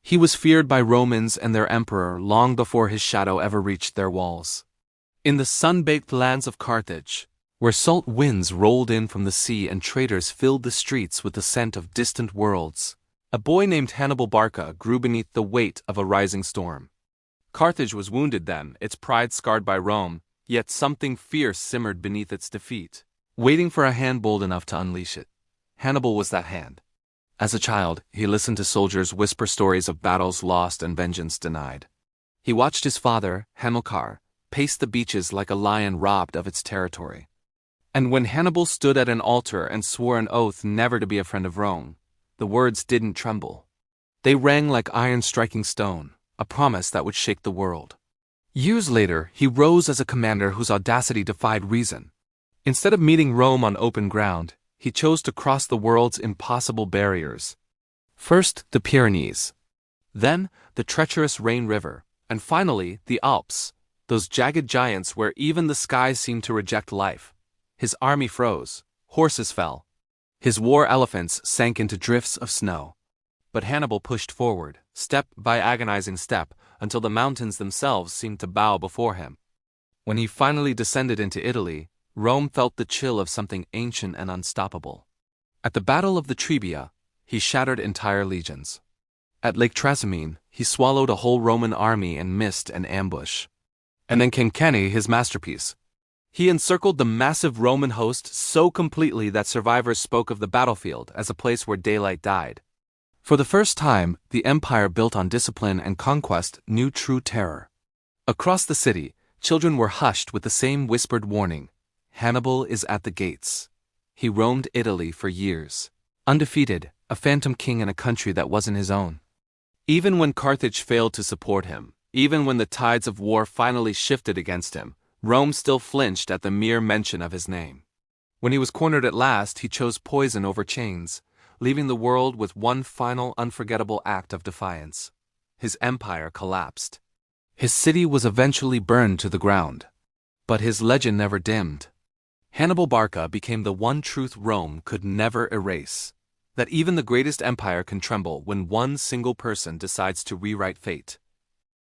He was feared by Romans and their emperor long before his shadow ever reached their walls. In the sun-baked lands of Carthage, where salt winds rolled in from the sea and traders filled the streets with the scent of distant worlds, a boy named Hannibal Barca grew beneath the weight of a rising storm. Carthage was wounded then, its pride scarred by Rome, yet something fierce simmered beneath its defeat, waiting for a hand bold enough to unleash it. Hannibal was that hand. As a child, he listened to soldiers whisper stories of battles lost and vengeance denied. He watched his father, Hamilcar, pace the beaches like a lion robbed of its territory. And when Hannibal stood at an altar and swore an oath never to be a friend of Rome, the words didn't tremble. They rang like iron striking stone, a promise that would shake the world. Years later, he rose as a commander whose audacity defied reason. Instead of meeting Rome on open ground, he chose to cross the world's impossible barriers. First, the Pyrenees. Then, the treacherous Rhine River. And finally, the Alps, those jagged giants where even the skies seemed to reject life. His army froze, horses fell. His war elephants sank into drifts of snow. But Hannibal pushed forward, step by agonizing step, until the mountains themselves seemed to bow before him. When he finally descended into Italy, Rome felt the chill of something ancient and unstoppable. At the Battle of the Trebia, he shattered entire legions. At Lake Trasimene, he swallowed a whole Roman army and missed an ambush. And then came Cannae, his masterpiece. He encircled the massive Roman host so completely that survivors spoke of the battlefield as a place where daylight died. For the first time, the empire built on discipline and conquest knew true terror. Across the city, children were hushed with the same whispered warning: Hannibal is at the gates. He roamed Italy for years, undefeated, a phantom king in a country that wasn't his own. Even when Carthage failed to support him, even when the tides of war finally shifted against him, Rome still flinched at the mere mention of his name. When he was cornered at last, he chose poison over chains, leaving the world with one final unforgettable act of defiance. His empire collapsed. His city was eventually burned to the ground. But his legend never dimmed. Hannibal Barca became the one truth Rome could never erase: that even the greatest empire can tremble when one single person decides to rewrite fate.